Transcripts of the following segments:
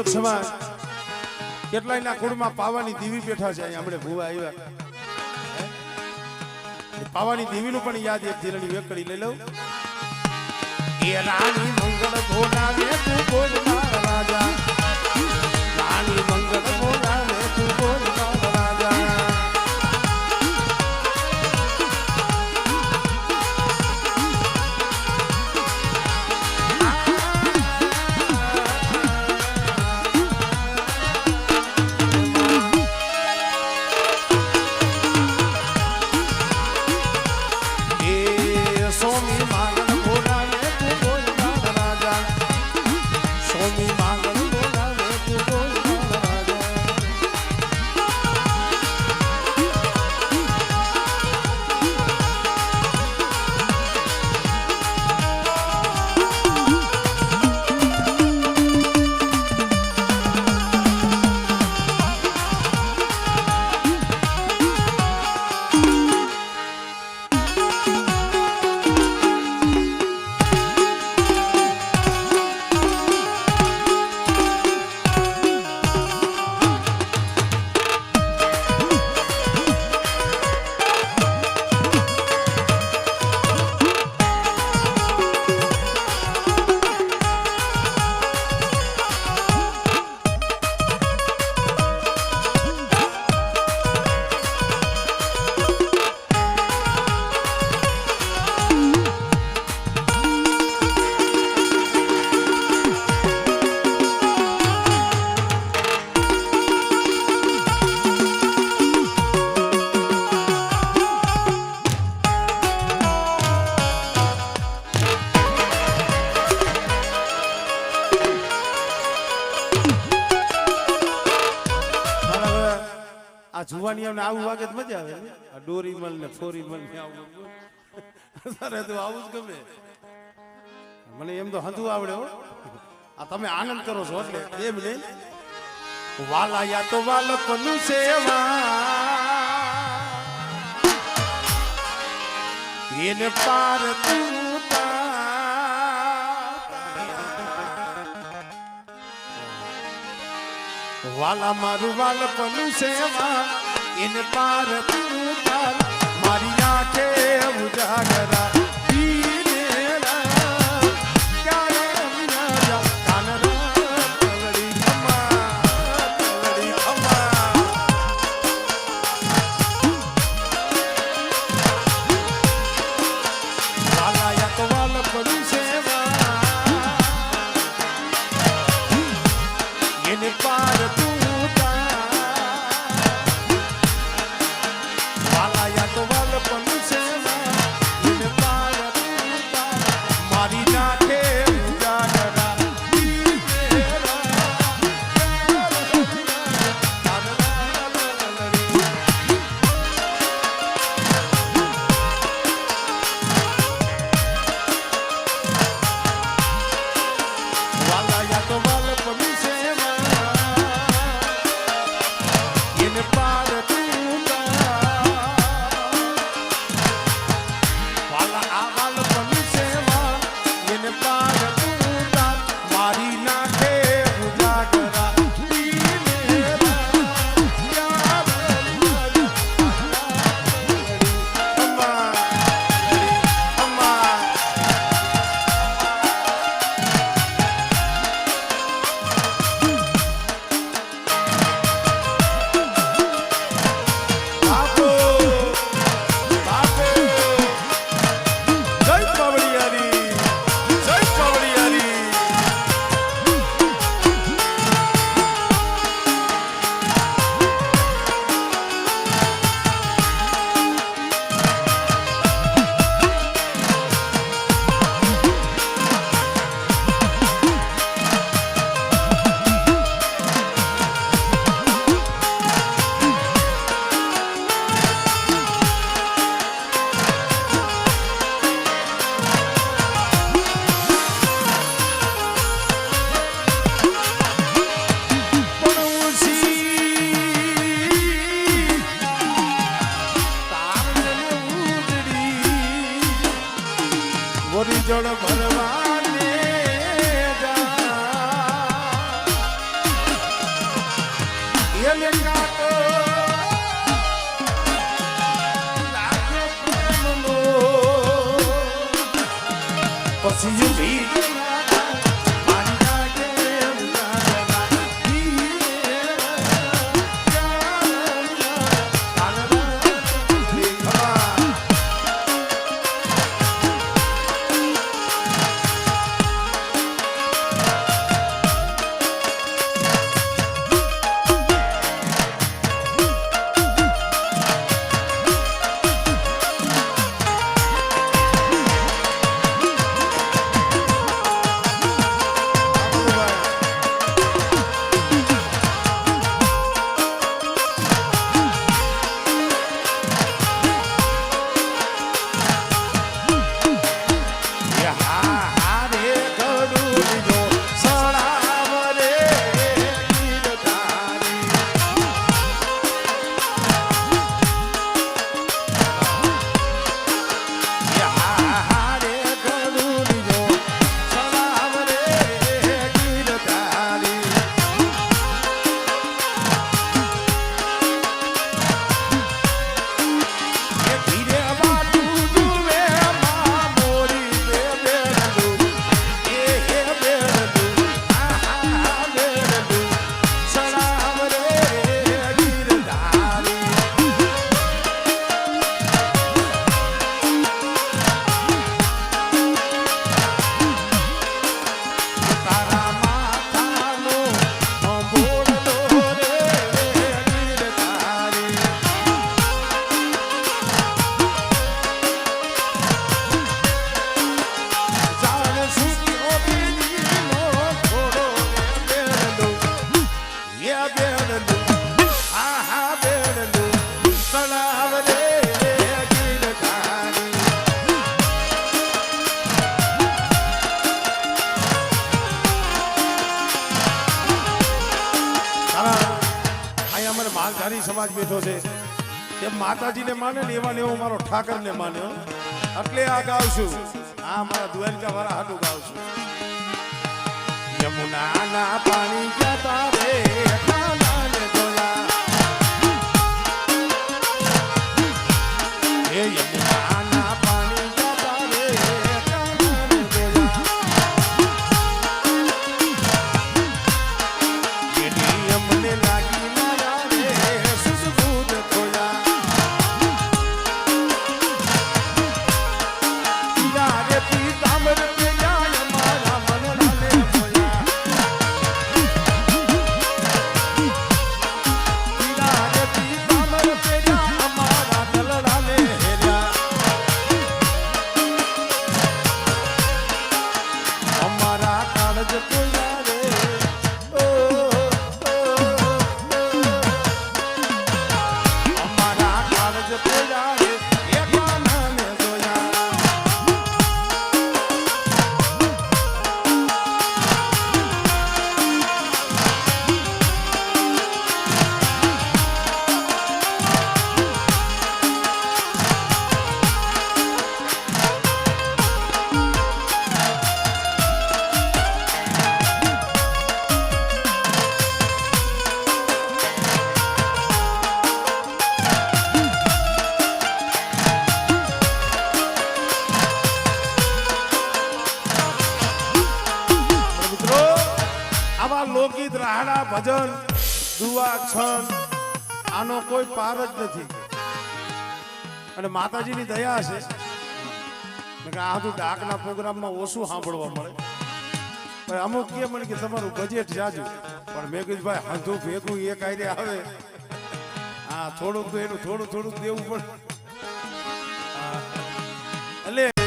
સમાજ કેટલાયના કુળમાં પાવાની દેવી બેઠા છે અહીંયા આપણે ભૂવા આવ્યા પાવાની દેવીનું પણ યાદ એક ધીરણી વેકડી લઈ લઉં એ રાણી મંગળ બોલાવે તું બોલ મારા રાજા રાણી મંગળ બોલાવે તું બોલ મારા રાજા જુવાની અમને આવું વાગે તો મજા આવે આ ડોરીમલ ને ફોરીમલ ને આવું તારે તો આવું જ ગમે મને એમ તો હંધું આવડે હો આ તમે આનંદ કરો છો એટલે એમ નહીં વાલા યા તો વાલપનું સેવા એને પાર તું વાલા મારું વાલપનું સેવા એને પાર તું તાર મારી આંખે ઉજાગરા Bye. કાંટો લાગ્યો પ્રેમનો પછી ઊભી માલધારી સમાજ બેઠો છે એ માતાજીને માને ને એવા ને એવો મારો ઠાકરને માન્યો એટલે આ ગાઉં છું આ મારા દ્વારકા વાળા હાટું ગાઉં છું યમુનાના પાણી જતા રે કાનાને ધોયા હે યમુનાના પાણી જતા રે કાનાને ધોયા એની અમને લાગી લોકગીત રાહડા ભજન દુઆ છન આનો કોઈ પાર જ નથી અને માતાજીની દયા છે કે આ તો ડાકના પ્રોગ્રામમાં ઓછું સાંભળવા મળે પણ અમુક કે મને કે તમારું બજેટ જાજુ પણ મેં કીધું ભાઈ હાંધું ભેગું એક આઈને આવે હા થોડુંક તો એનું થોડુંક દેવું પડે એટલે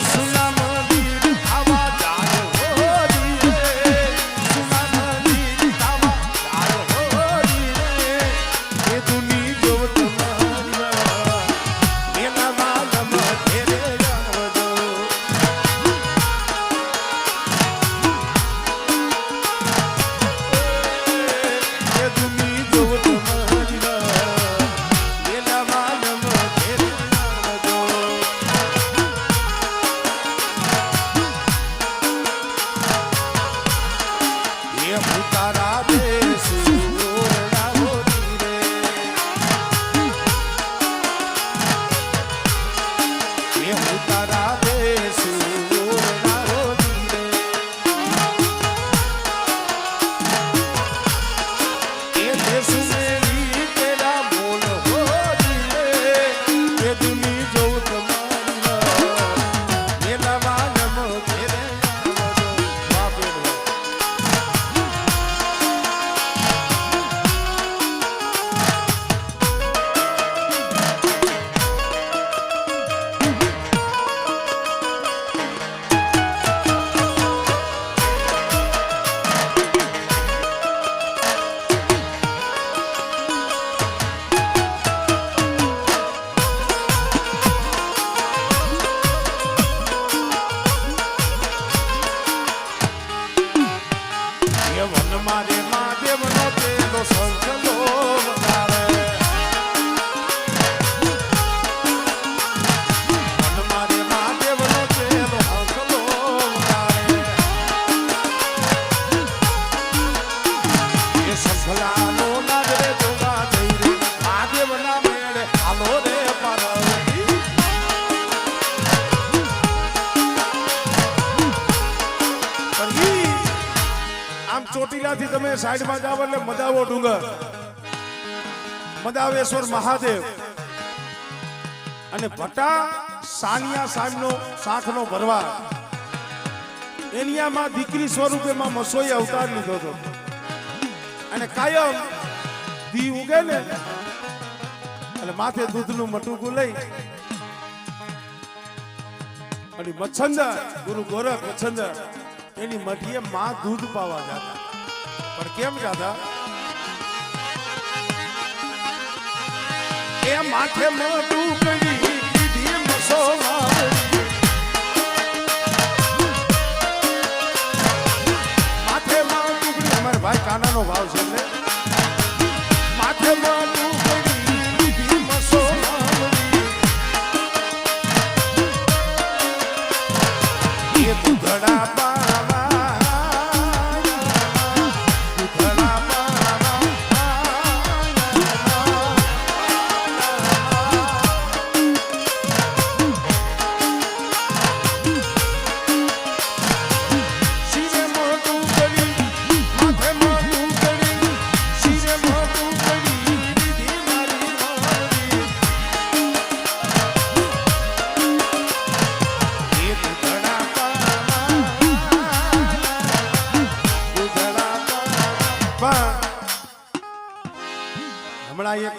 સુના મંદિર આવા જાય હો ધીરે સુના મંદિર એ વન મારે મહાદેવ નો પેલો સંકલો વગાડે વન મારે મહાદેવ નો પેલો સંકલો વગાડે એ સંકલાનો નાદ રે જોગા થઈ રે મહાદેવ ના મેળે આલો રે પાર્વતી આમ ચોટીલાથી તમે સાઈડમાં જાવ એટલે મદાવો ડુંગર મદાવેશ્વર મહાદેવ અને ભટ્ટા સાનિયા સાહેબનો શાખનો ભરવા એનિયામાં દીકરી સ્વરૂપે માં મસોઈ અવતાર લીધો હતો અને કાયમ દી ઉગે ને એટલે માથે દૂધનું મટુકું લઈ અને મચ્છંદર ગુરુ ગોરખ મચ્છંદર એની મઠીએ માં દૂધ પાવા જતા પણ કેમ જતા એ માથે મોટું કરી દીધી મસો માથે મોટું કરી અમારા ભાઈ કાનાનો ભાવ છે એટલે માથે મોટું કરી દીધી મસો એ દૂધડા હમણાં એક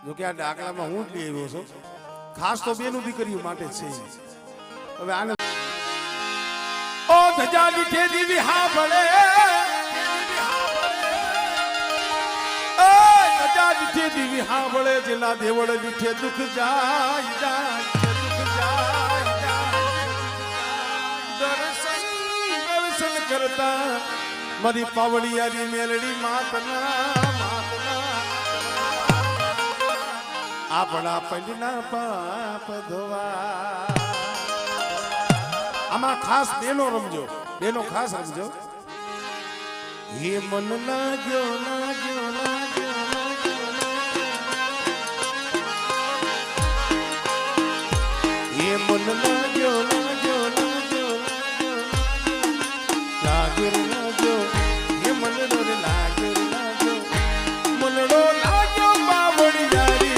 જો કે આ ડાકલામાં હું જ લઈ આવ્યો છું ખાસ તો બેનું દીકરીઓ માટે જ છે હવે આને ઓ ધજા દીઠે દીવી હા ભળે ઓ ધજા દીઠે દીવી હા ભળે જેના દેવળ દીઠે દુઃખ જાય દર્શન કરતા મારી પાવડિયારી મેલડી માતના આપણા પંડના પાપ ધોવા આમાં ખાસ બેનો રમજો બેનો ખાસ રમજો હે મન લાગ્યો લાગ્યો લાગ્યો હે મન લાગ્યો લાગ્યો લાગ્યો લાગ્યો લાગ્યો હે મન રો લાગ્યો લાગ્યો મનડો લાગ્યો બાવળિયારી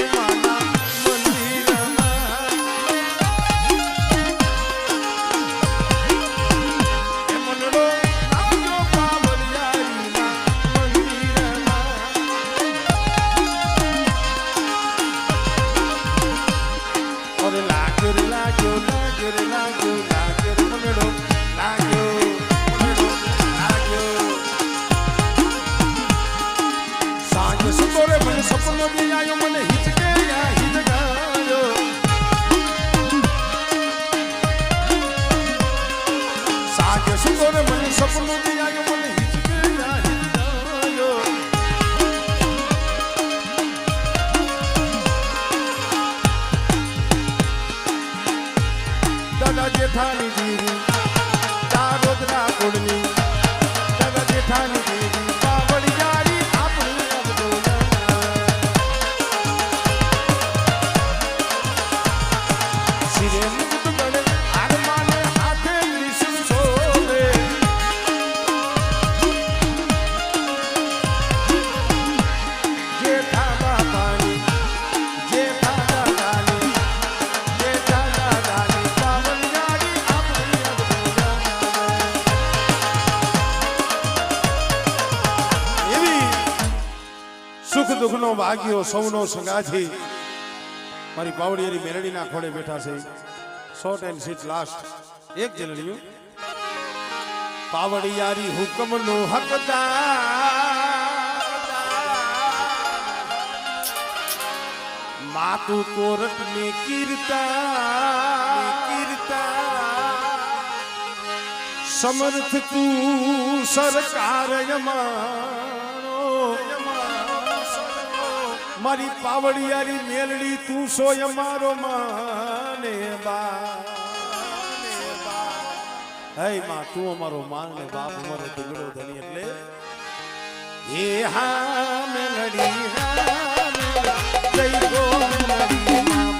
સપનો બી આયો મને હિચકે હિચકાયો સાગે સુંદરે મને સપનો બી આયો મને હિચકે હિચકાયો દાદા જેઠાની દીવી તારોદરા કોડની દાદા જેઠાની દીવી પાવડિયારી આપણી સુખ દુઃખનો ભાગ્યો સૌનો સંગાથી મારી પાવડિયારી મેલડીના ખોડે બેઠા છે શોર્ટ એન્ડ સ્વીટ લાસ્ટ એક જલણીઓ પાવડિયારી હુકમનો હકદાર માતુ કોરટ ને કીર્તા સમર્થ તું સરકાર અમારો મારી પાવડિયારી મેલડી તું સોય મારો માને બા હે માં તું અમારો માન ને બાપ અમારો દીકરો ધણી એટલે એ હા મેલડી હા જય ગો મેલડી મામા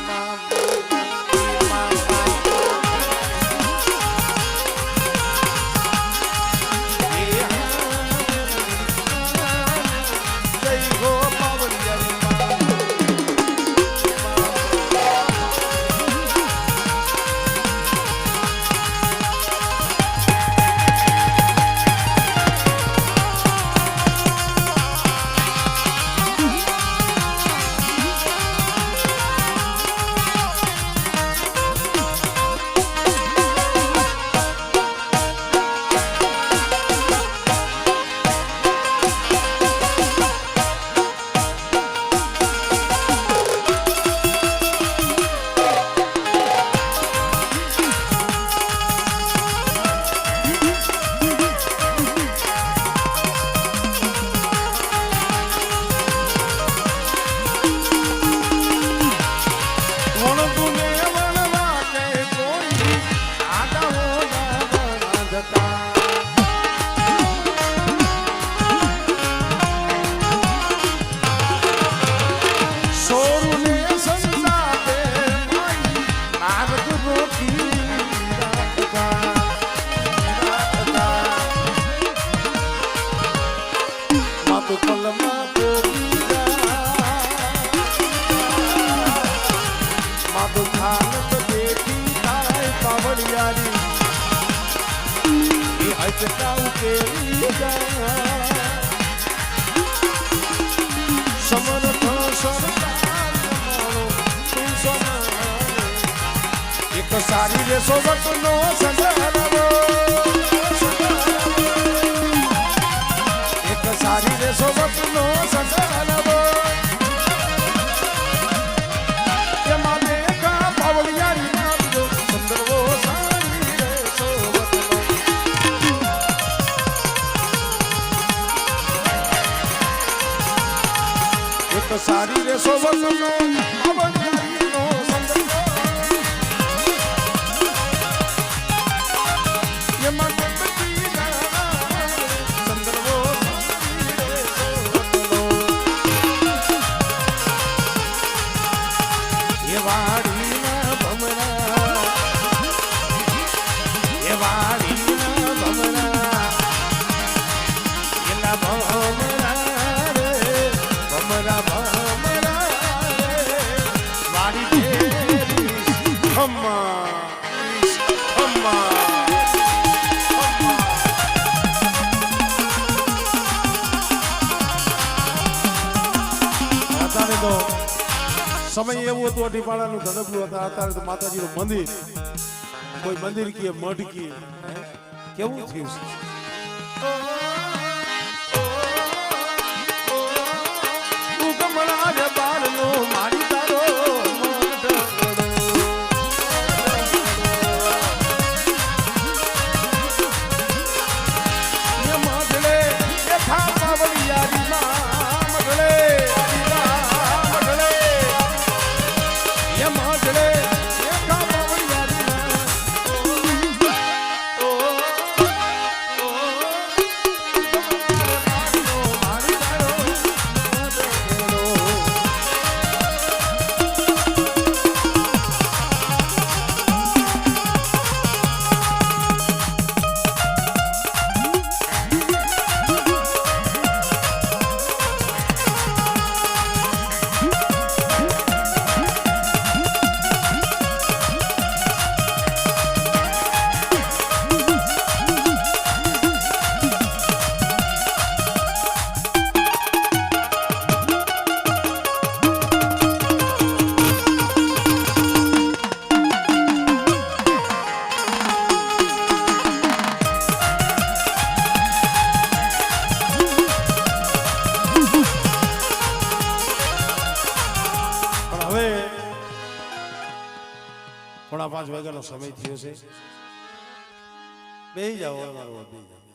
સારી રે સોબત નો સંસારવો એક સારી રે સોબત નો સંસારવો એમાં દેખા પાવડિયારી નામજો સુંદરવો સારી રે સોબત એક સારી રે સોબત નો પાવડિયારી નો સંદર્ભો સમય એવું હતું અઢીપાડાનું ધનકલું હતા અત્યારે તો માતાજીનું મંદિર કોઈ મંદિર કીએ મઢ કીએ કેવું થયું છે બાળનો મારી તારો પોણા 5 વાગ્યાનો સમય થયો છે બેહી જાઓ હવે મારો બેહી જાઓ